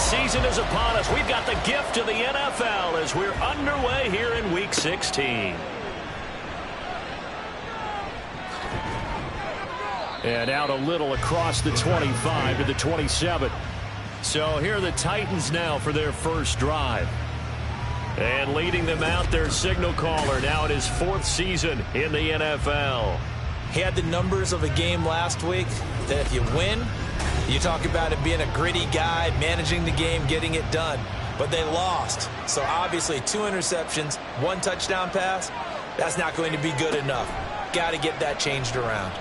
season is upon us. We've got the gift of the NFL as we're underway here in Week 16. And out a little across the 25 to the 27. So here are the Titans now for their first drive. And leading them out, their signal caller, now in his 4th season in the NFL. He had the numbers of a game last week that if you win, you talk about it being a gritty guy, managing the game, getting it done. But they lost. So obviously 2 interceptions, 1 touchdown pass, that's not going to be good enough. Got to get that changed around.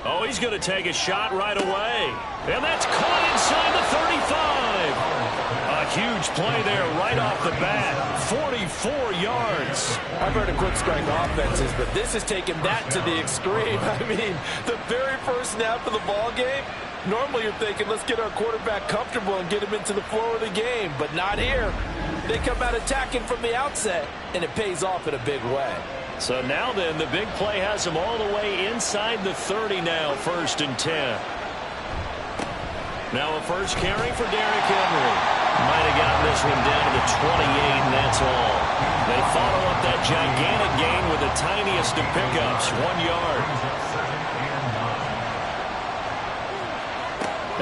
Oh, he's going to take a shot right away. And that's caught inside the 35. A huge play there right off the bat. 44 yards. I've heard of quick strike offenses, but this is taking that to the extreme. I mean, the very first snap of the ball game, normally you're thinking, let's get our quarterback comfortable and get him into the flow of the game. But not here. They come out attacking from the outset, and it pays off in a big way. So now then, the big play has him all the way inside the 30 now, 1st and 10. Now a first carry for Derrick Henry. Might have gotten this one down to the 28, and that's all. They follow up that gigantic gain with the tiniest of pickups, 1 yard.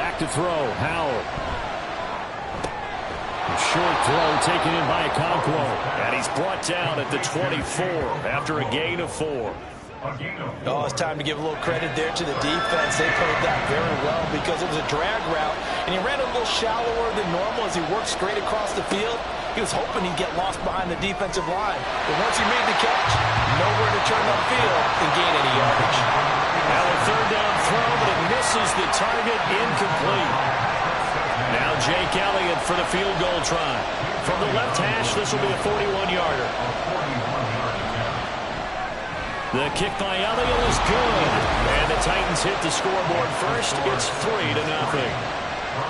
Back to throw, Howell. Short throw taken in by Okonkwo. And he's brought down at the 24 after a gain of 4. Oh, it's time to give a little credit there to the defense. They played that very well because it was a drag route, and he ran a little shallower than normal as he worked straight across the field. He was hoping he'd get lost behind the defensive line. But once he made the catch, nowhere to turn upfield and gain any yardage. Now a 3rd down throw, but it misses the target, incomplete. Now Jake Elliott for the field goal try. From the left hash, this will be a 41-yarder. The kick by Elliott is good. And the Titans hit the scoreboard first. It's 3-0.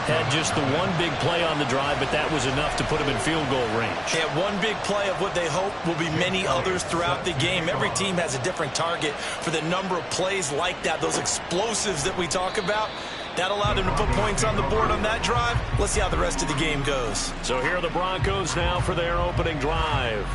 Had just the one big play on the drive, but that was enough to put him in field goal range. Yeah, one big play of what they hope will be many others throughout the game. Every team has a different target for the number of plays like that, those explosives that we talk about. That allowed him to put points on the board on that drive. Let's see how the rest of the game goes. So here are the Broncos now for their opening drive.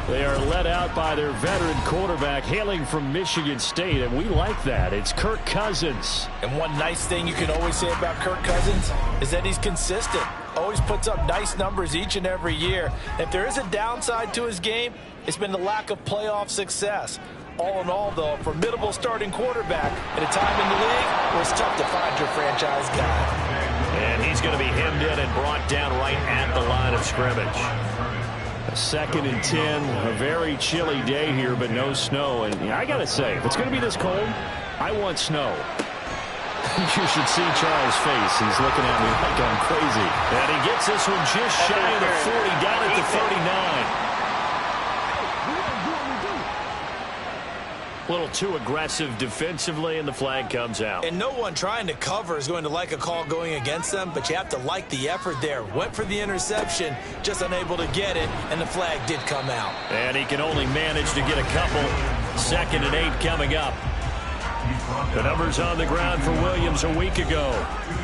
They are led out by their veteran quarterback hailing from Michigan State, and we like that. It's Kirk Cousins. And one nice thing you can always say about Kirk Cousins is that he's consistent. Always puts up nice numbers each and every year. If there is a downside to his game, it's been the lack of playoff success. All in all, though, a formidable starting quarterback at a time in the league where it's tough to find your franchise guy. And he's going to be hemmed in and brought down right at the line of scrimmage. A 2nd and 10, a very chilly day here, but no snow. And I got to say, if it's going to be this cold, I want snow. You should see Charles' face. He's looking at me like I'm crazy. And he gets this one just shy of the 40, down at the 39. A little too aggressive defensively, and the flag comes out. And no one trying to cover is going to like a call going against them, but you have to like the effort there. Went for the interception, just unable to get it, and the flag did come out. And he can only manage to get a couple. 2nd and 8 coming up. The numbers on the ground for Williams a week ago.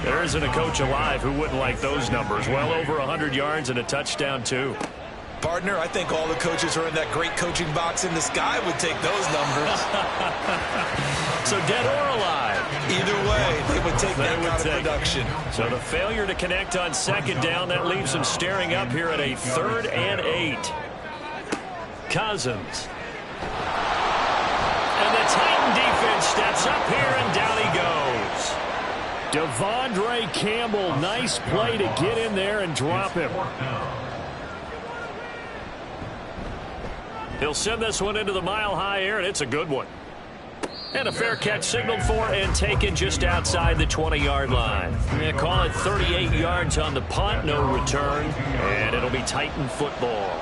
There isn't a coach alive who wouldn't like those numbers. Well over 100 yards and a touchdown, too. Partner, I think all the coaches who are in that great coaching box in the sky would take those numbers. So dead or alive? Either way, they would take that kind of production. So the failure to connect on 2nd down, that leaves them staring up here at a 3rd and 8. Cousins. And the Titan defense steps up here, and down he goes. Devondre Campbell, nice play to get in there and drop him. He'll send this one into the mile-high air, and it's a good one. And a fair catch signaled for and taken just outside the 20-yard line. They call it 38 yards on the punt, no return, and it'll be Titan football.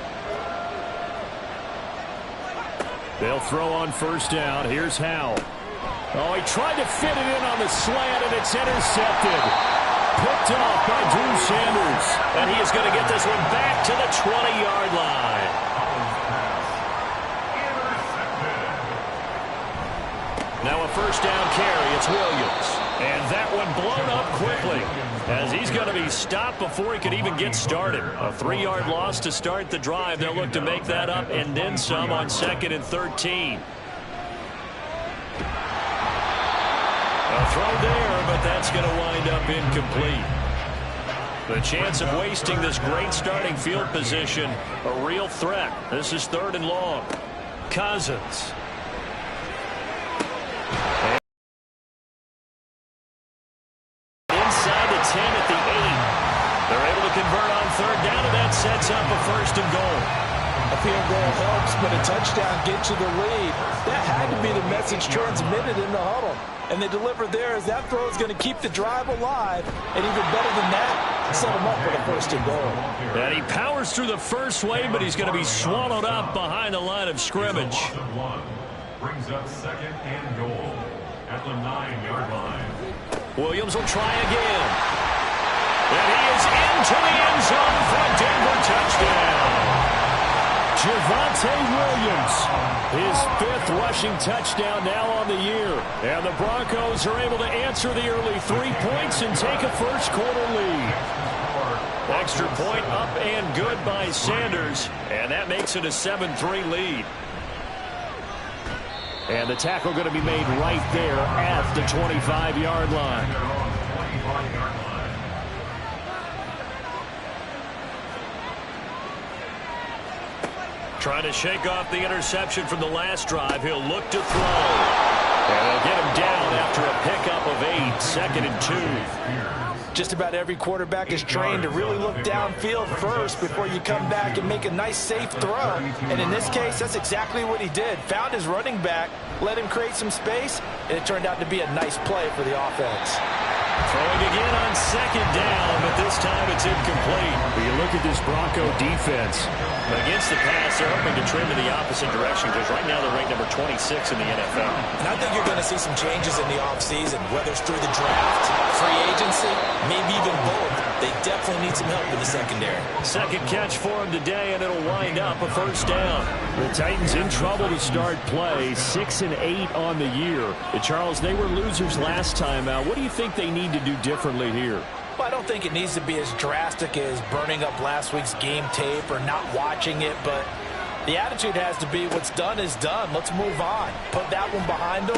They'll throw on 1st down. Here's Howell. Oh, he tried to fit it in on the slant, and it's intercepted. Picked off by Drew Sanders. And he is going to get this one back to the 20-yard line. Now a 1st down carry. It's Williams. And that one blown up quickly, as he's going to be stopped before he could even get started. A 3-yard loss to start the drive. They'll look to make that up and then some on 2nd and 13. A throw there, but that's going to wind up incomplete. The chance of wasting this great starting field position, a real threat. This is 3rd and long. Cousins. Inside the 10 at the 8. They're able to convert on 3rd down, and that sets up a 1st and goal. A field goal helps, but a touchdown gets you the lead. That had to be the message transmitted in the huddle. And they deliver there as that throw is going to keep the drive alive. And even better than that, set them up with a 1st and goal. And he powers through the first wave, but he's going to be swallowed up behind the line of scrimmage. Brings up 2nd and goal at the 9-yard line. Williams will try again. And he is into the end zone for a Denver touchdown. Javonte Williams, his 5th rushing touchdown now on the year. And the Broncos are able to answer the early 3 points and take a first-quarter lead. Extra point up and good by Sanders, and that makes it a 7-3 lead. And the tackle going to be made right there at the 25-yard line. Trying to shake off the interception from the last drive. He'll look to throw. And they'll get him down after a pickup of 8, 2nd and 2. Just about every quarterback is trained to really look downfield first before you come back and make a nice, safe throw. And in this case, that's exactly what he did. Found his running back, let him create some space, and it turned out to be a nice play for the offense. Throwing again on 2nd down, but this time it's incomplete. You look at this Bronco defense. But against the pass, they're hoping to trend in the opposite direction because right now they're ranked number 26 in the NFL. And I think you're going to see some changes in the offseason, whether it's through the draft, free agency, maybe even both. They definitely need some help in the secondary. 2nd catch for him today, and it'll wind up a 1st down. The Titans in trouble to start play, 6 and 8 on the year. Charles, they were losers last time out. What do you think they need to do differently here? Well, I don't think it needs to be as drastic as burning up last week's game tape or not watching it, but the attitude has to be what's done is done. Let's move on. Put that one behind them,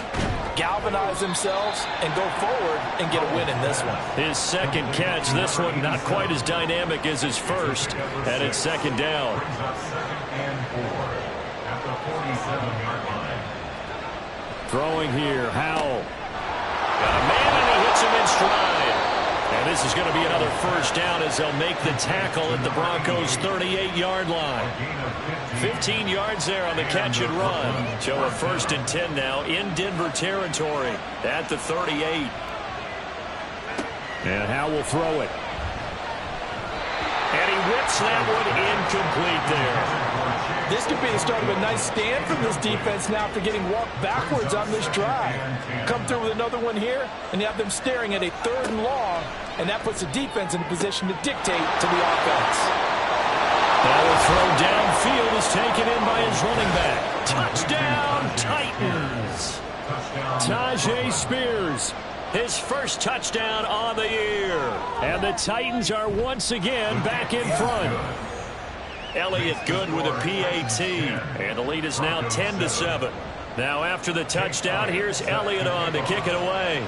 galvanize themselves, and go forward and get a win in this one. His 2nd catch, this one not quite as dynamic as his first, and it's 2nd down. 2nd and 4 at the 47-yard line. Throwing here, Howell. Got a man, and he hits him in stride. And this is going to be another 1st down as they'll make the tackle at the Broncos' 38-yard line. 15 yards there on the catch and run. So a 1st and 10 now in Denver territory at the 38. And Howell will throw it. And he whips that one incomplete there. This could be the start of a nice stand from this defense now after getting walked backwards on this drive. Come through with another one here, and you have them staring at a 3rd and long, and that puts the defense in a position to dictate to the offense. That will throw downfield is taken in by his running back. Touchdown, Titans. Tajay Spears. His 1st touchdown on the year. And the Titans are once again back in front. Elliott good with a PAT. And the lead is now 10-7. Now after the touchdown, here's Elliott on to kick it away.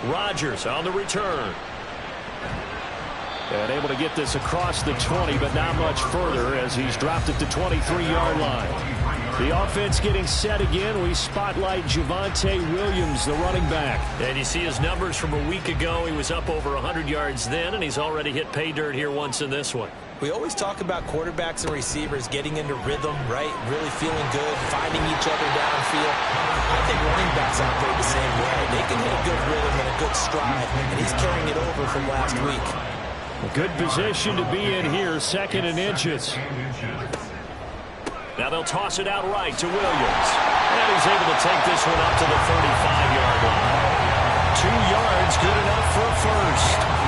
Rodgers on the return. And able to get this across the 20, but not much further as he's dropped at the 23-yard line. The offense getting set again. We spotlight Javonte Williams, the running back. And you see his numbers from a week ago. He was up over 100 yards then, and he's already hit pay dirt here once in this one. We always talk about quarterbacks and receivers getting into rhythm, right? Really feeling good, finding each other downfield. I think running backs operate the same way. They can hit a good rhythm and a good stride, and he's carrying it over from last week. A good position to be in here, 2nd and inches. Now they'll toss it out right to Williams. And he's able to take this one up to the 35-yard line. 2 yards, good enough for a 1st.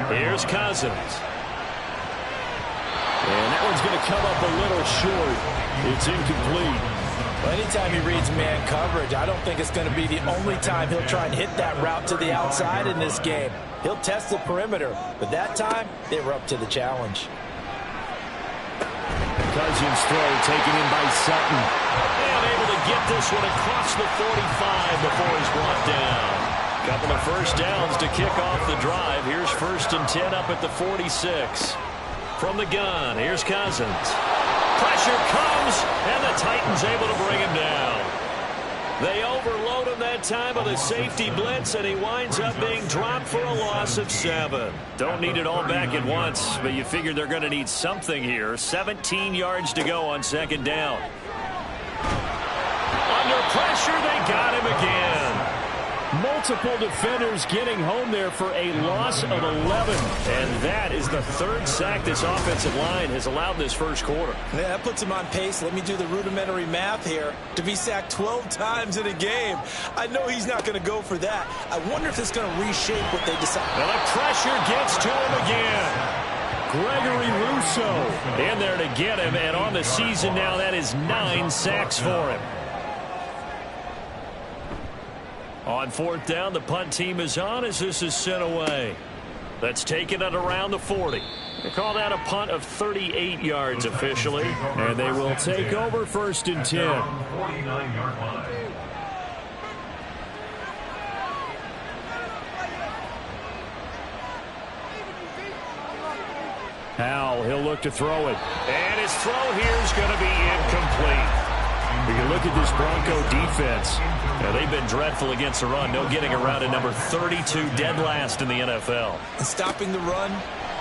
Here's Cousins. And that one's going to to come up a little short. It's incomplete. Well, anytime he reads man coverage, I don't think it's going to be the only time he'll try and hit that route to the outside in this game. He'll test the perimeter, but that time they were up to the challenge. Cousins throw taken in by Sutton. And able to get this one across the 45 before he's brought down. Couple of first downs to kick off the drive. Here's 1st and 10 up at the 46. From the gun, here's Cousins. Pressure comes, and the Titans able to bring him down. They overload him that time with a safety blitz, and he winds up being dropped for a loss of 7. Don't need it all back at once, but you figure they're going to need something here. 17 yards to go on 2nd down. Under pressure, they got him again. Multiple defenders getting home there for a loss of 11. And that is the 3rd sack this offensive line has allowed this first quarter. Yeah, that puts him on pace. Let me do the rudimentary math here. To be sacked 12 times in a game, I know he's not going to go for that. I wonder if it's going to reshape what they decide. Well, the pressure gets to him again. Gregory Rousseau in there to get him, and on the season now, that is 9 sacks for him. On 4th down, the punt team is on as this is sent away. That's taken at around the 40. They call that a punt of 38 yards officially. And they will take over 1st and 10. 49-yard line. Howell, he'll look to throw it. And his throw here is going to be incomplete. You can look at this Bronco defense. Now, they've been dreadful against the run. No getting around at number 32, dead last in the NFL. And stopping the run,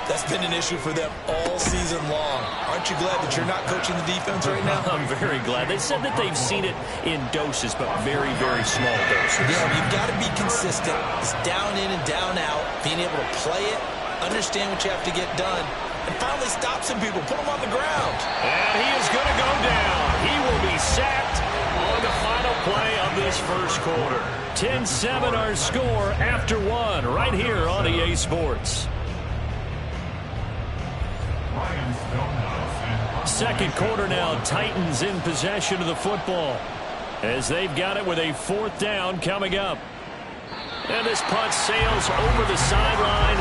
that's been an issue for them all season long. Aren't you glad that you're not coaching the defense right now? I'm very glad. They said that they've seen it in doses, but very, very small doses. Yeah, you've got to be consistent. It's down in and down out, being able to play it, understand what you have to get done, and finally stop some people, put them on the ground. And he is going to go down. He will be sacked on the final play of this first quarter. 10-7 our score after 1 right here on EA Sports. 2nd quarter now, Titans in possession of the football as they've got it with a 4th down coming up. And this punt sails over the sideline,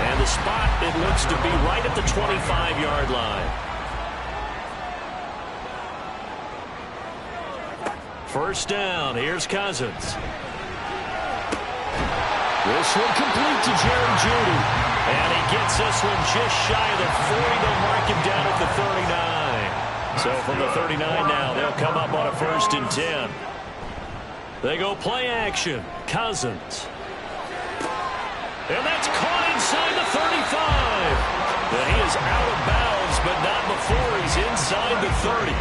and the spot, it looks to be right at the 25-yard line. 1st down, here's Cousins. This one complete to Jerry Jeudy. And he gets this one just shy of the 40. They'll mark him down at the 39. So from the 39 now, they'll come up on a 1st and 10. They go play action. Cousins. And that's caught inside the 35. And he is out of bounds, but not before he's inside the 30.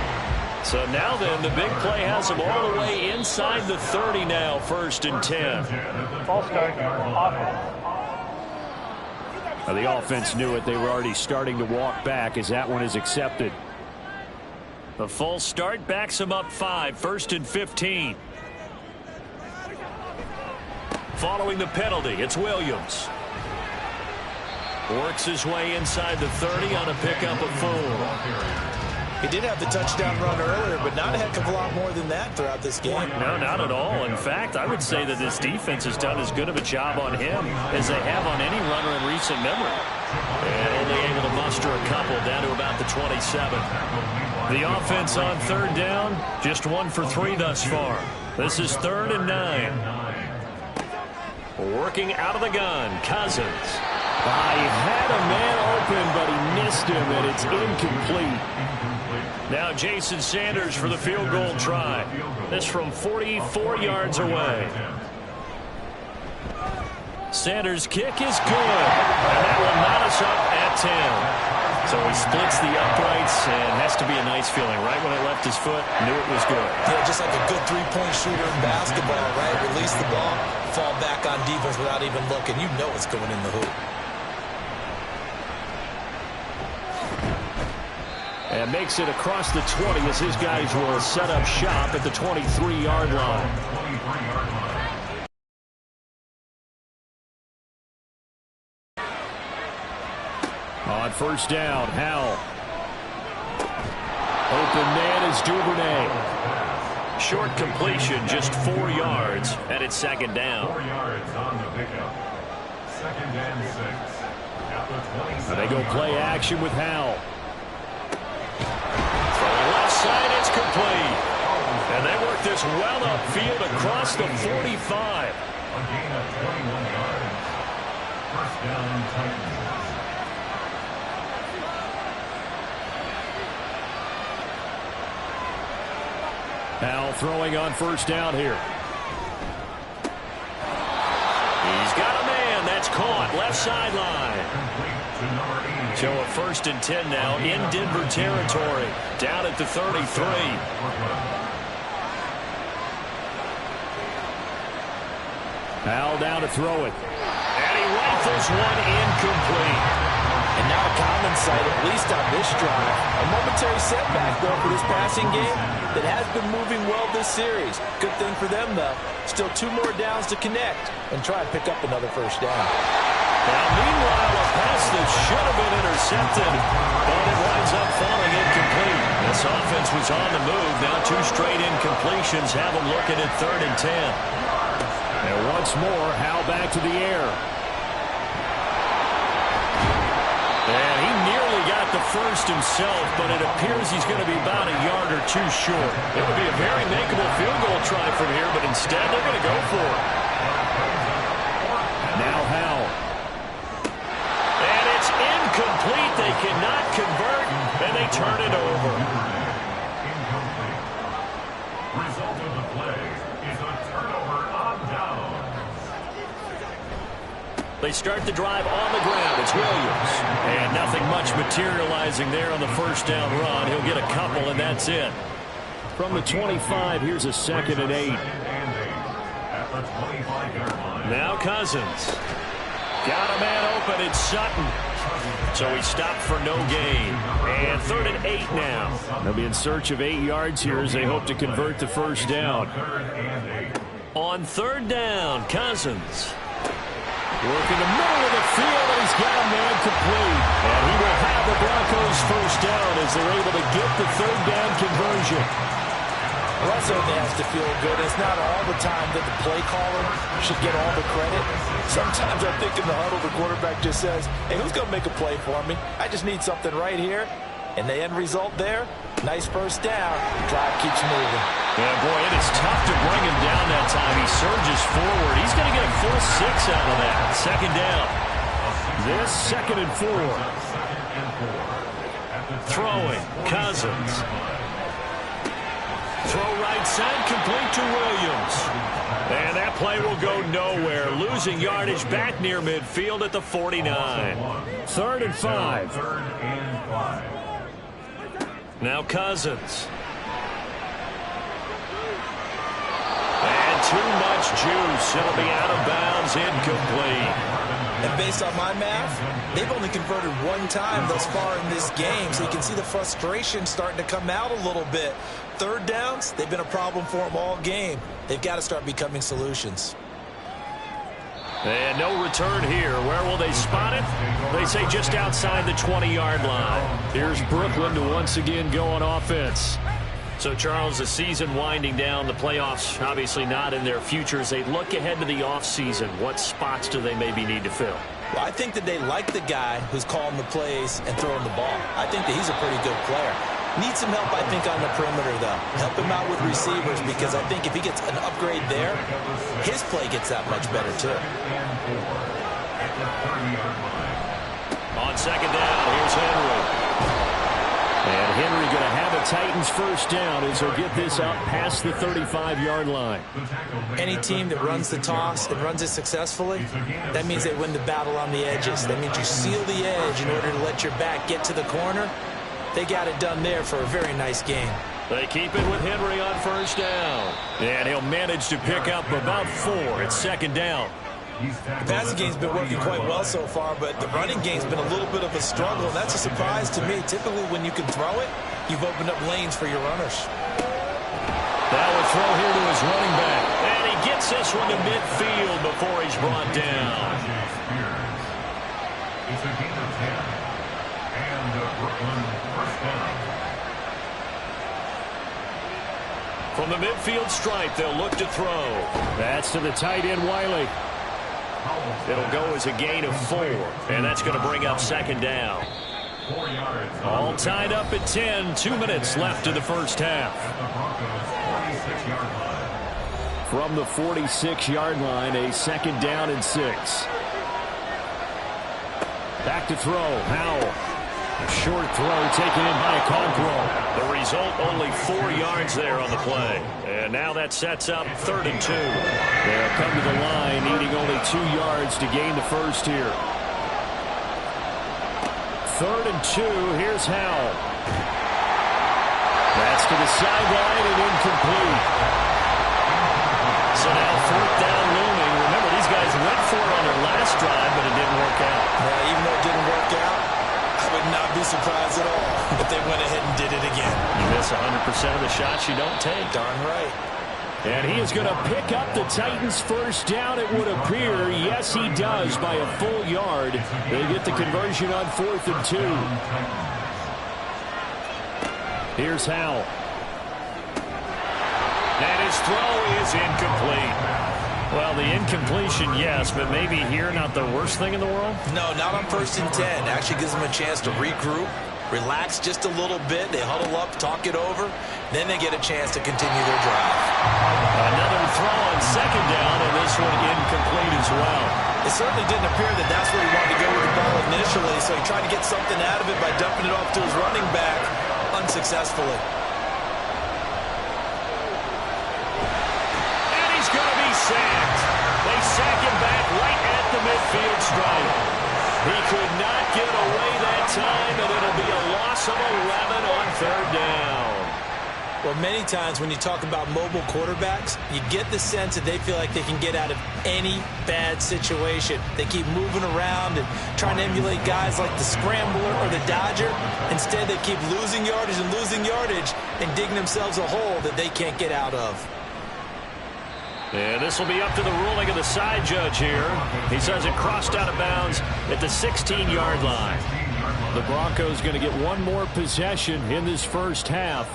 So now then, the big play has him all the way inside the 30 now, 1st and 10. False start, offense. Now, the offense knew it. They were already starting to walk back as that one is accepted. The false start backs him up 5, 1st and 15. Following the penalty, it's Williams. Works his way inside the 30 on a pickup of 4. He did have the touchdown run earlier, but not a heck of a lot more than that throughout this game. No, not at all. In fact, I would say that this defense has done as good of a job on him as they have on any runner in recent memory. And only able to muster a couple down to about the 27. The offense on 3rd down, just 1 for 3 thus far. This is 3rd and 9. Working out of the gun, Cousins. He had a man open, but he missed him, and it's incomplete. Now Jason Sanders for the field goal try. This from 44 yards away. Sanders' kick is good. And that will knot us up at 10. So he splits the uprights, and has to be a nice feeling. Right when it left his foot, knew it was good. Yeah, just like a good three-point shooter in basketball, right? Release the ball, fall back on defense without even looking. You know it's going in the hoop. And makes it across the 20 as his guys will set up shop at the 23-yard line. On 1st down, Howell. Open man is Duvernay. Short completion, just 4 yards, and it's second down. 4 yards on the pickup. Second and 6. At the 27. And they go play action with Howell. Throwing left side, it's complete. And they work this well upfield across the 45. A gain of 21 yards. First down, Titans. Howell throwing on first down here. He's got a man. That's caught. Left sideline. So a 1st and 10 now in Denver territory. Down at the 33. Howell down to throw it. And he rifles one incomplete. And not a common sight, at least on this drive. A momentary setback, though, for this passing game that has been moving well this series. Good thing for them, though. Still 2 more downs to connect and try and pick up another first down. Now, meanwhile, a pass that should have been intercepted, but it winds up falling incomplete. This offense was on the move. Now 2 straight incompletions have them looking at 3rd and 10. And once more, Howell back to the air. And he nearly got the first himself, but it appears he's going to be about a yard or 2 short. It would be a very makeable field goal try from here, but instead they're going to go for it. Now Howell. And it's incomplete. They cannot convert, and they turn it over. Incomplete. Result of the play is a turnover on down. They start the drive on the ground. It's Williams. And nothing much materializing there on the first down run. He'll get a couple, and that's it. From the 25, here's a 2nd and 8. At the 25-yard line. Now Cousins. Got a man open. It's Sutton. So he stopped for no gain. And 3rd and 8 now. They'll be in search of 8 yards here as they hope to convert the first down. 3rd and 8. On 3rd down, Cousins. Working the middle of the field, and he's got a man complete. And he will have the Broncos first down as they're able to get the 3rd down conversion. Well, that certainly has to feel good. It's not all the time that the play caller should get all the credit. Sometimes I think in the huddle, the quarterback just says, hey, who's going to make a play for me? I just need something right here. And the end result there, nice first down. Drive keeps moving. Yeah, boy, it is tough to bring him down that time. He surges forward. He's going to get a full 6 out of that. 2nd down. This 2nd and 4. Throwing, Cousins. Throw right side, complete to Williams. And that play will go nowhere. Losing yardage back near midfield at the 49. 3rd and 5. 3rd and 5. Now Cousins. And too much juice. It'll be out of bounds, incomplete. And based on my math, they've only converted 1 time thus far in this game, so you can see the frustration starting to come out a little bit. 3rd downs, they've been a problem for them all game. They've got to start becoming solutions. And no return here. Where will they spot it? They say just outside the 20-yard line. Here's Brooklyn to once again go on offense. So, Charles, the season winding down, the playoffs obviously not in their future. As they look ahead to the offseason, what spots do they maybe need to fill? Well, I think that they like the guy who's calling the plays and throwing the ball. I think that he's a pretty good player. Needs some help, I think, on the perimeter, though. Help him out with receivers, because I think if he gets an upgrade there, his play gets that much better, too. On 2nd down, here's Henry. And Henry going to have a Titans first down as he'll get this out past the 35-yard line. Any team that runs the toss and runs it successfully, that means they win the battle on the edges. That means you seal the edge in order to let your back get to the corner. They got it done there for a very nice game. They keep it with Henry on first down. And he'll manage to pick up about 4 at 2nd down. The passing game's been working quite well so far, but the running game's been a little bit of a struggle, and that's a surprise to me. Typically, when you can throw it, you've opened up lanes for your runners. That will throw here to his running back. And he gets this one to midfield before he's brought down. It's a gain of 10. And Brooklyn first down. From the midfield stripe, they'll look to throw. That's to the tight end, Wiley. It'll go as a gain of 4, and that's going to bring up second down. 4 yards. All tied up at 10, 2 minutes left in the first half. At the Broncos' 46-yard line. From the 46-yard line, a second down and 6. Back to throw, Howell. A short throw taken in by Conquo. The result, only 4 yards there on the play. And now that sets up 3rd and 2. They'll come to the line, needing only 2 yards to gain the first here. 3rd and 2, here's Howell. That's to the sideline and incomplete. So now 4th down looming. Remember, these guys went for it on their last drive, but it didn't work out. Yeah, even though it didn't work out, I would not be surprised at all if they went ahead and did it again. You miss 100% of the shots you don't take. Darn right. And he is going to pick up the Titans' first down, it would appear. Yes, he does, by a full yard. They get the conversion on 4th and 2. Here's Howell. And his throw is incomplete. Well, the incompletion, yes, but maybe here not the worst thing in the world? No, not on 1st and 10. Actually gives them a chance to regroup, relax just a little bit. They huddle up, talk it over. Then they get a chance to continue their drive. Another throw on 2nd down, and this one incomplete as well. It certainly didn't appear that that's where he wanted to go with the ball initially, so he tried to get something out of it by dumping it off to his running back unsuccessfully. And he's going to be sacked. They sack him back right at the midfield stripe. He could not get away that time, and it'll be a loss of 11 on 3rd down. Well, many times when you talk about mobile quarterbacks, you get the sense that they feel like they can get out of any bad situation. They keep moving around and trying to emulate guys like the Scrambler or the Dodger. Instead, they keep losing yardage and digging themselves a hole that they can't get out of. And this will be up to the ruling of the side judge here. He says it crossed out of bounds at the 16-yard line. The Broncos going to get one more possession in this first half.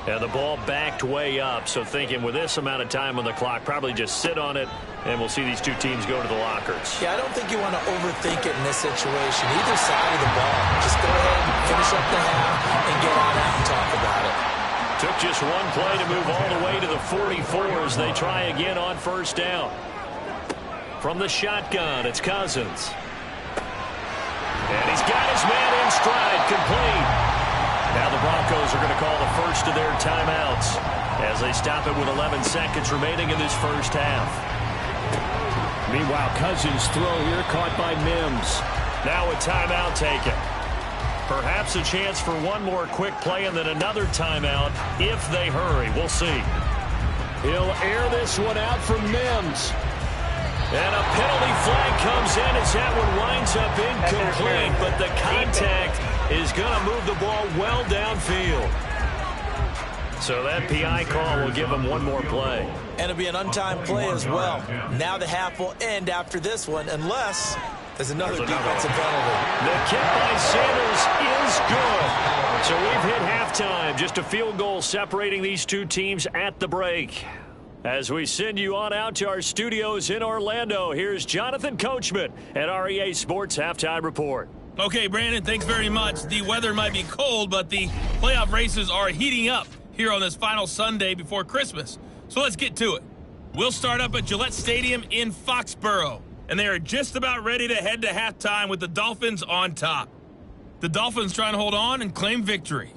And the ball backed way up, so thinking with this amount of time on the clock, probably just sit on it, and we'll see these two teams go to the lockers. Yeah, I don't think you want to overthink it in this situation. Either side of the ball. Just go ahead and finish up the half and get on out and talk about it. Took just one play to move all the way to the 44 as they try again on 1st down. From the shotgun, it's Cousins. And he's got his man in stride, complete. Now the Broncos are going to call the first of their timeouts as they stop it with 11 seconds remaining in this first half. Meanwhile, Cousins' throw here caught by Mims. Now a timeout taken. Perhaps a chance for one more quick play and then another timeout if they hurry. We'll see. He'll air this one out from Mims. And a penalty flag comes in as that one winds up incomplete, but the contact is going to move the ball well downfield. So that PI call will give them one more play. And it'll be an untimed play as well. Now the half will end after this one, unless there's another defensive penalty. The kick by Sanders is good. So we've hit halftime. Just a field goal separating these two teams at the break. As we send you on out to our studios in Orlando, here's Jonathan Coachman at REA Sports Halftime Report. Okay, Brandon, thanks very much. The weather might be cold, but the playoff races are heating up here on this final Sunday before Christmas. So let's get to it. We'll start up at Gillette Stadium in Foxborough, and they are just about ready to head to halftime with the Dolphins on top. The Dolphins trying to hold on and claim victory.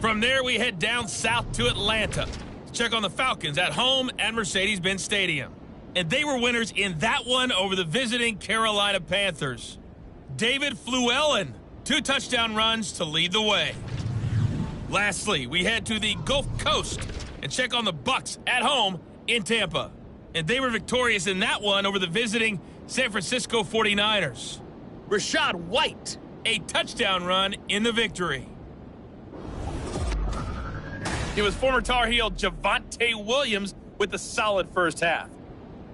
From there, we head down south to Atlanta. Check on the Falcons at home at Mercedes-Benz Stadium. And they were winners in that one over the visiting Carolina Panthers. David Fluellen, 2 touchdown runs to lead the way. Lastly, we head to the Gulf Coast and check on the Bucs at home in Tampa. And they were victorious in that one over the visiting San Francisco 49ers. Rashad White, a touchdown run in the victory. It was former Tar Heel Javonte Williams with a solid first half.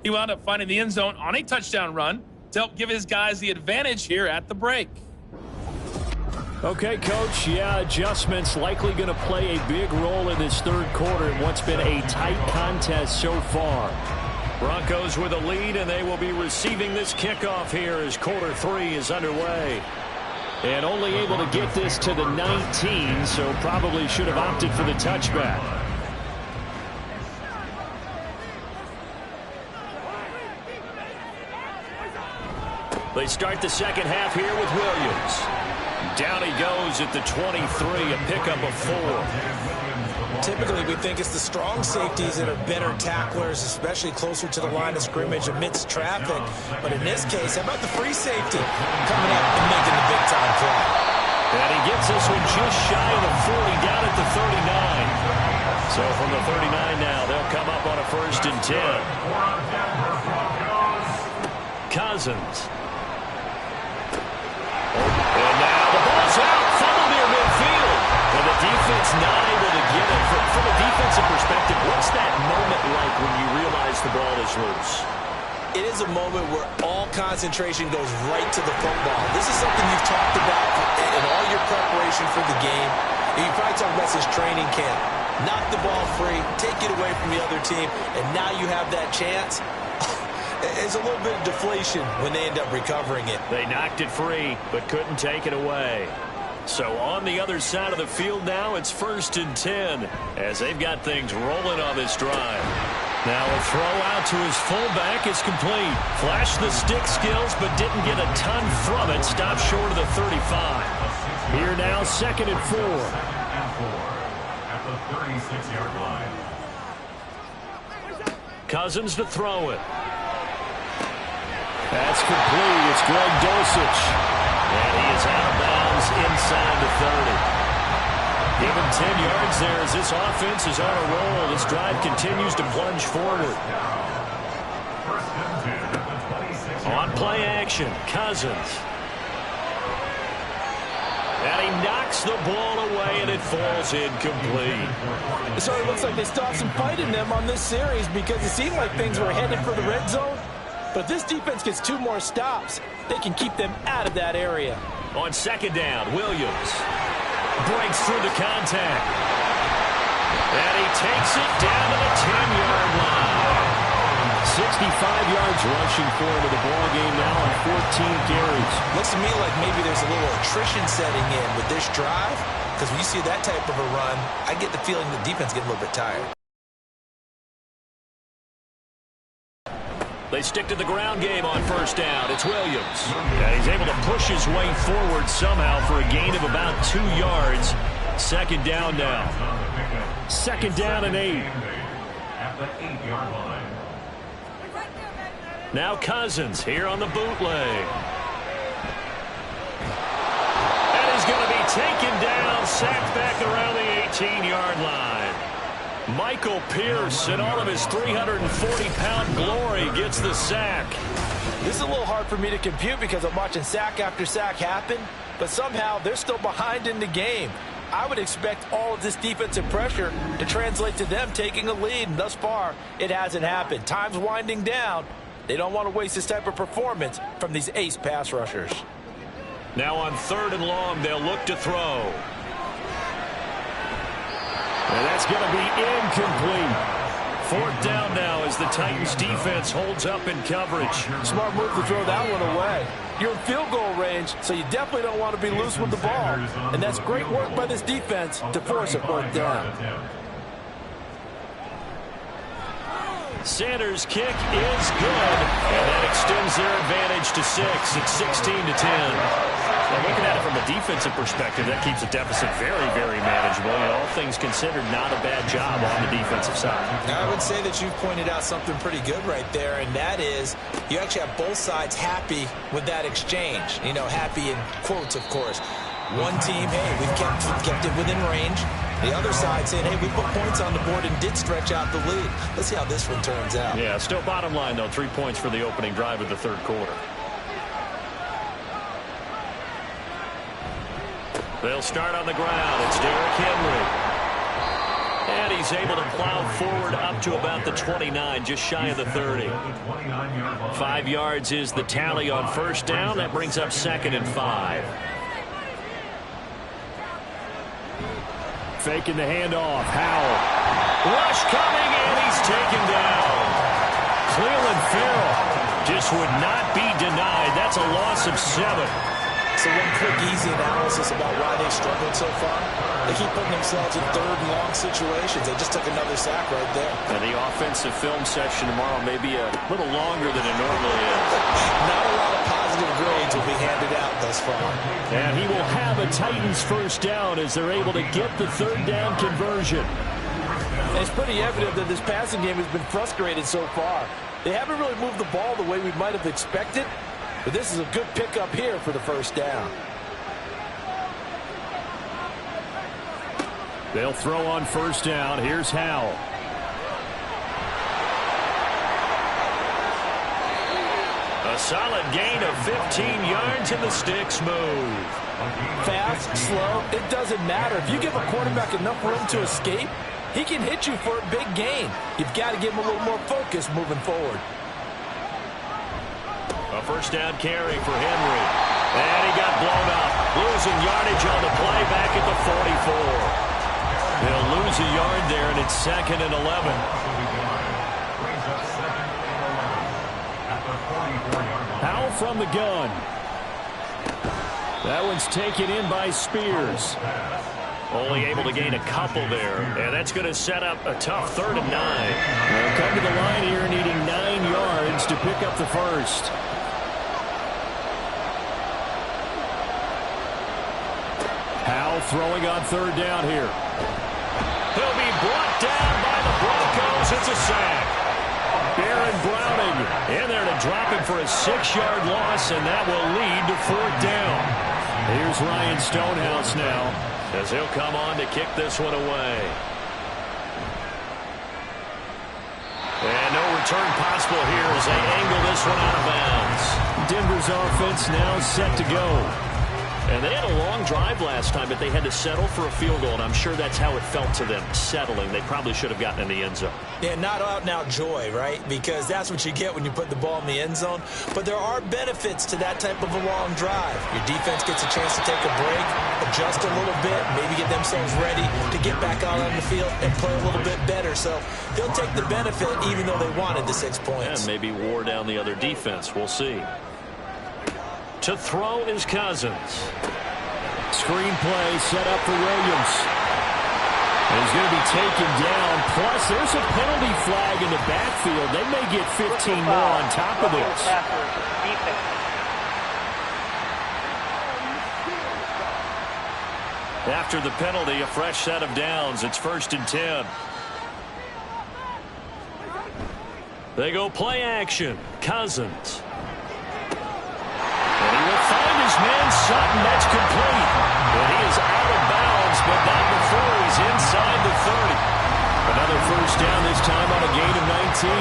He wound up finding the end zone on a touchdown run to help give his guys the advantage here at the break. Okay, Coach, yeah, adjustments likely going to play a big role in this third quarter in what's been a tight contest so far. Broncos with a lead, and they will be receiving this kickoff here as quarter 3 is underway. And only able to get this to the 19, so probably should have opted for the touchback. They start the second half here with Williams. Down he goes at the 23, a pickup of 4. Typically, we think it's the strong safeties that are better tacklers, especially closer to the line of scrimmage amidst traffic. But in this case, how about the free safety coming up and making the big-time play? And he gets this one just shy of the 40, down at the 39. So from the 39 now, they'll come up on a 1st and 10. Cousins. And now the ball's out, fumble near midfield. And the defense not able to get it. From a defensive perspective, what's that moment like when you realize the ball is loose? It is a moment where all concentration goes right to the football. This is something you've talked about in all your preparation for the game. And you probably talked about this training camp. Knock the ball free, take it away from the other team, and now you have that chance. It's a little bit of deflation when they end up recovering it. They knocked it free, but couldn't take it away. So on the other side of the field now, it's 1st and 10 as they've got things rolling on this drive. Now a throw out to his fullback is complete. Flashed the stick skills, but didn't get a ton from it. Stopped short of the 35. Here now, 2nd and 4. At the 36-yard line. Cousins to throw it. That's complete. It's Greg Dulcich. And he is out of bounds inside the 30. Give him 10 yards there as this offense is on a roll. This drive continues to plunge forward. On play action, Cousins. And he knocks the ball away, and it falls incomplete. It sort of looks like they still have some fight in them on this series because it seemed like things were headed for the red zone. But if this defense gets 2 more stops, they can keep them out of that area. On 2nd down, Williams breaks through the contact. And he takes it down to the 10-yard line. 65 yards rushing for him in the ball game now on 14 carries. Looks to me like maybe there's a little attrition setting in with this drive because when you see that type of a run, I get the feeling the defense getting a little bit tired. They stick to the ground game on 1st down. It's Williams. And he's able to push his way forward somehow for a gain of about 2 yards. 2nd down now. 2nd down and 8. At the 8-yard line. Now Cousins here on the bootleg. And he's going to be taken down, sacked back around the 18-yard line. Michael Pierce, in all of his 340-pound glory, gets the sack. This is a little hard for me to compute because I'm watching sack after sack happen, but somehow they're still behind in the game. I would expect all of this defensive pressure to translate to them taking a lead, and thus far, it hasn't happened. Time's winding down. They don't want to waste this type of performance from these ace pass rushers. Now on 3rd and long, they'll look to throw. And that's going to be incomplete. 4th down now as the Titans defense holds up in coverage. Smart move to throw that one away. You're in field goal range, so you definitely don't want to be loose with the ball. And that's great work by this defense to force a 4th down. Sanders' kick is good, and that extends their advantage to 6. It's 16-10. Now, looking at it from a defensive perspective, that keeps the deficit very, very manageable. And all things considered, not a bad job on the defensive side. I would say that you've pointed out something pretty good right there, and that is you actually have both sides happy with that exchange. You know, happy in quotes, of course. One team, hey, we've kept it within range. The other side saying, hey, we put points on the board and did stretch out the lead. Let's see how this one turns out. Yeah, still bottom line, though, 3 points for the opening drive of the 3rd quarter. They'll start on the ground. It's Derrick Henry. And he's able to plow forward up to about the 29, just shy of the 30. 5 yards is the tally on 1st down. That brings up 2nd and 5. faking the handoff. Howell. Rush coming, and he's taken down. Cleveland Farrell just would not be denied. That's a loss of 7. So one quick, easy analysis about why they struggled so far. They keep putting themselves in third and long situations. They just took another sack right there. And the offensive film session tomorrow may be a little longer than it normally is. Not a lot of positive grades will be handed out thus far. And he will have a Titans first down as they're able to get the third down conversion. And it's pretty evident that this passing game has been frustrated so far. They haven't really moved the ball the way we might have expected. But this is a good pickup here for the first down. They'll throw on first down. Here's Howell. A solid gain of 15 yards and the sticks move. Fast, slow, it doesn't matter. If you give a quarterback enough room to escape, he can hit you for a big gain. You've got to give him a little more focus moving forward. A first down carry for Henry. And he got blown up. Losing yardage on the play back at the 44. They'll lose a yard there, and it's 2nd and 11. Howell from the gun. That one's taken in by Spears. Only able to gain a couple there. And that's going to set up a tough 3rd and 9. They'll come to the line here needing 9 yards to pick up the first. Howell throwing on third down here. He'll be brought down by the Broncos. It's a sack. Baron Browning in there to drop him for a 6-yard loss, and that will lead to 4th down. Here's Ryan Stonehouse now, as he'll come on to kick this one away. And no return possible here as they angle this one out of bounds. Denver's offense now set to go. And they had a long drive last time, but they had to settle for a field goal, and I'm sure that's how it felt to them, settling. They probably should have gotten in the end zone. Yeah, not out-and-out joy, right? Because that's what you get when you put the ball in the end zone. But there are benefits to that type of a long drive. Your defense gets a chance to take a break, adjust a little bit, maybe get themselves ready to get back out on the field and play a little bit better. So they'll take the benefit even though they wanted the 6 points. And maybe wore down the other defense. We'll see. To throw is Cousins. Screen play set up for Williams. And he's going to be taken down. Plus, there's a penalty flag in the backfield. They may get 15 more on top of this. After the penalty, a fresh set of downs. It's 1st and 10. They go play action. Cousins. And he will find his man Sutton. That's complete. And he is out of bounds, but not before he's inside the 30. Another first down, this time on a gain of 19.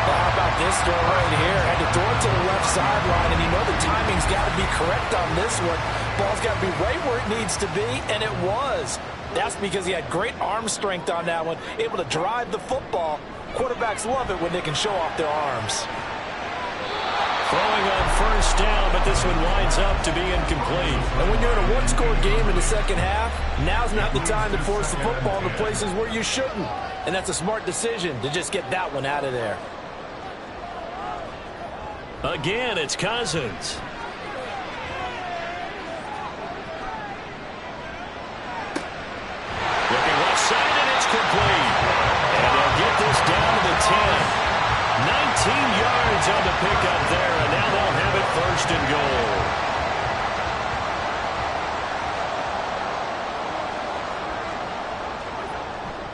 How about this throw right here? Had to throw it to the left sideline, and you know the timing's got to be correct on this one. Ball's got to be right where it needs to be, and it was. That's because he had great arm strength on that one, able to drive the football. Quarterbacks love it when they can show off their arms. Throwing on first down, but this one winds up to be incomplete. And when you're in a one-score game in the second half, now's not the time to force the football into places where you shouldn't. And that's a smart decision to just get that one out of there. Again, it's Cousins. Looking left side, and it's complete. And they'll get this down to the 10. 19 yards on the pickup there, and now they'll have it 1st and goal.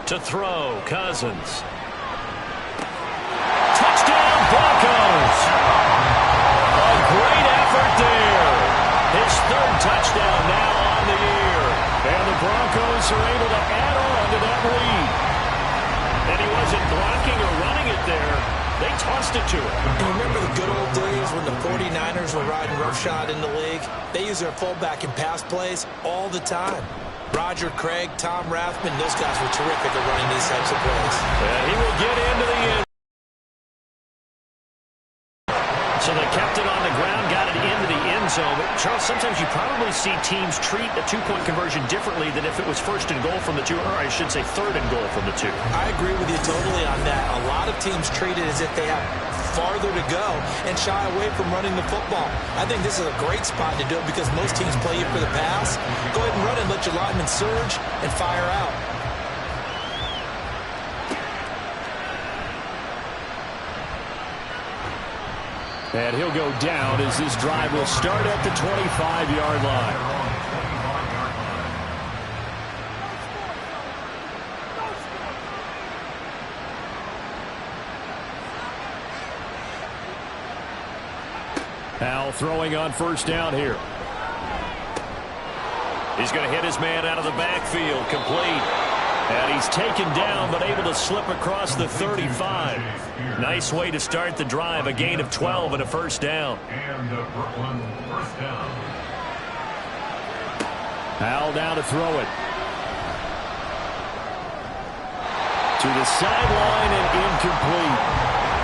To throw, Cousins. Touchdown, Broncos! A great effort there. His 3rd touchdown now on the year. And the Broncos are able to add on to that lead. And he wasn't blocking or running it there. They tossed it to him. You remember the good old days when the 49ers were riding roughshod in the league? They use their fullback in pass plays all the time. Roger Craig, Tom Rathman, those guys were terrific at running these types of plays. And he will get into the end. So they kept it on the ground, got it into the end zone. Charles, sometimes you probably see teams treat a two-point conversion differently than if it was first and goal from the two, or I should say third and goal from the two. I agree with you totally on that. A lot of teams treat it as if they have farther to go and shy away from running the football. I think this is a great spot to do it because most teams play you for the pass. Go ahead and run and let your linemen surge and fire out. And he'll go down as this drive will start at the 25-yard line. Powell throwing on first down here. He's going to hit his man out of the backfield, complete. And he's taken down, but able to slip across the 35. Nice way to start the drive, a gain of 12 and a first down. And the Brooklyn first down. Powell down to throw it. To the sideline and incomplete.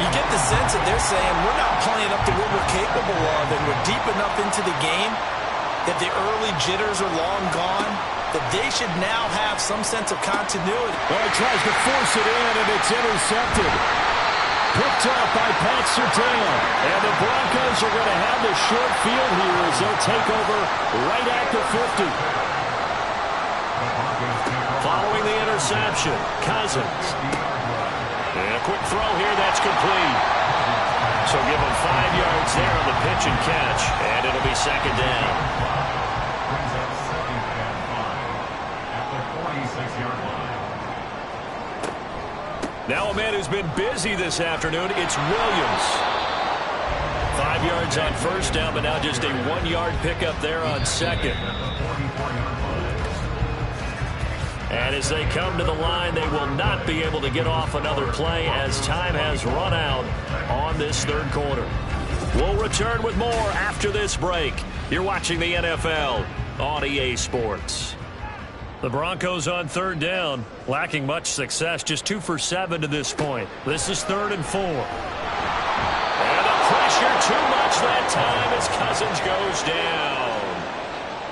You get the sense that they're saying we're not playing up to what we're capable of, and we're deep enough into the game that the early jitters are long gone, that they should now have some sense of continuity. Well, he tries to force it in, and it's intercepted. Picked up by Pat Surtain. And the Broncos are going to have the short field here as they'll take over right at the 50. Following the interception, Cousins. And a quick throw here, that's complete. So give him 5 yards there on the pitch and catch, and it'll be second down. Brings up second and 5 at the 46-yard line. Now a man who's been busy this afternoon, it's Williams. 5 yards on first down, but now just a 1-yard pickup there on second. And as they come to the line, they will not be able to get off another play as time has run out on this third quarter. We'll return with more after this break. You're watching the NFL on EA Sports. The Broncos on third down, lacking much success, just 2 for 7 to this point. This is 3rd and 4. And the pressure too much that time as Cousins goes down.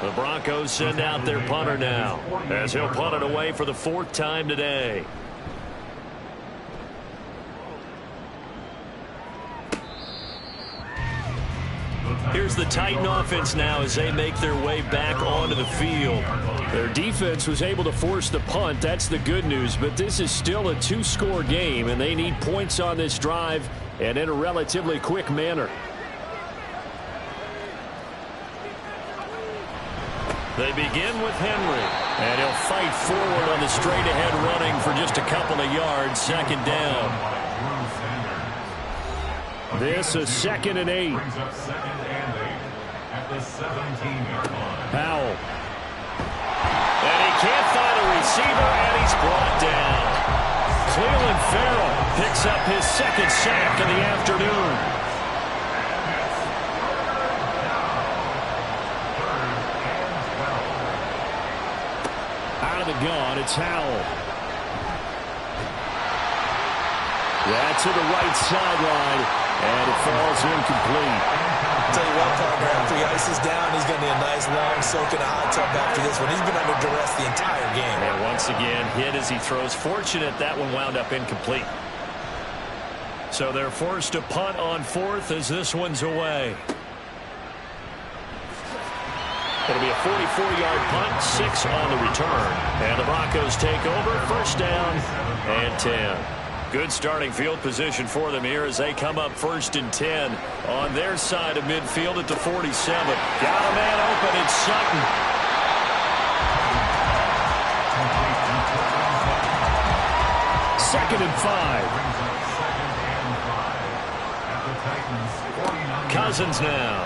The Broncos send out their punter now as he'll punt it away for the 4th time today. Here's the Titan offense now as they make their way back onto the field. Their defense was able to force the punt. That's the good news, but this is still a 2-score game, and they need points on this drive and in a relatively quick manner. They begin with Henry, and he'll fight forward on the straight-ahead running for just a couple of yards, second down. This is 2nd and 8. Brings up 2nd and 8 at the 17-yard line. Powell. And he can't find a receiver, and he's brought down. Cleveland Farrell picks up his 2nd sack of the afternoon. The gun, it's Howell. That's to the right sideline, and it falls incomplete. I'll tell you what, partner, after he ices down, he's going to need a nice long soak in a hot tub after this one. He's been under duress the entire game. And once again, hit as he throws. Fortunate that one wound up incomplete. So they're forced to punt on 4th as this one's away. It'll be a 44-yard punt, 6 on the return. And the Broncos take over, 1st down and 10. Good starting field position for them here as they come up 1st and 10 on their side of midfield at the 47. Got a man open, it's Sutton. Second and 5. Cousins now.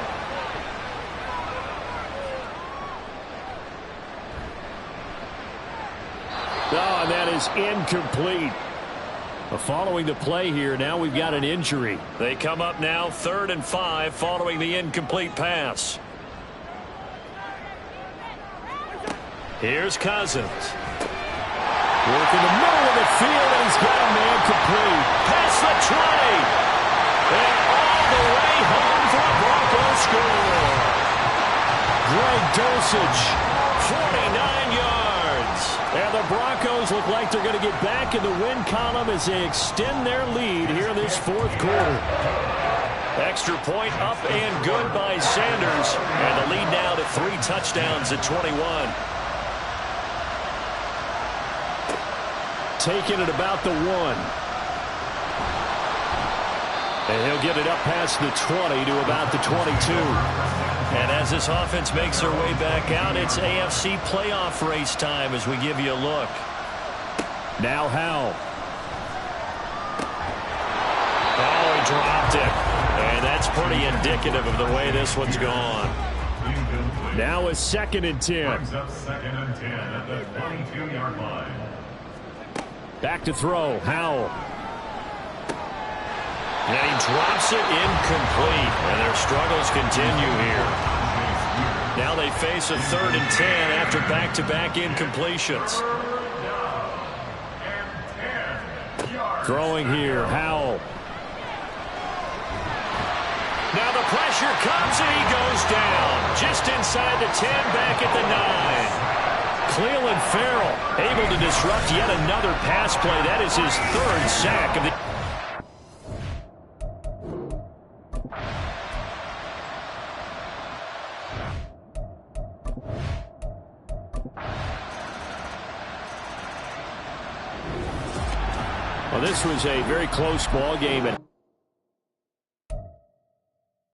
Oh, and that is incomplete. Following the play here, now we've got an injury. They come up now 3rd and 5 following the incomplete pass. Here's Cousins. Work in the middle of the field, and he's got a man complete. Past the 20. And all the way home for a Broncos score. Greg Dulcich, 49 yards. And the Broncos look like they're going to get back in the win column as they extend their lead here in this fourth quarter. Extra point up and good by Sanders. And the lead now to 3 touchdowns at 21. Taking it about the 1. And he'll get it up past the 20 to about the 22. And as this offense makes their way back out, it's AFC playoff race time as we give you a look. Now Howell. Oh, he dropped it. And that's pretty indicative of the way this one's gone. Now a 2nd and 10. Brings up 2nd and 10 at the 22-yard line. Back to throw. Howell. And he drops it incomplete. And their struggles continue here. Now they face a 3rd and 10 after back-to-back incompletions. Throwing here. Howell. Now the pressure comes and he goes down. Just inside the 10, back at the 9. Cleveland Farrell able to disrupt yet another pass play. That is his 3rd sack of the... Well, this was a very close ball game.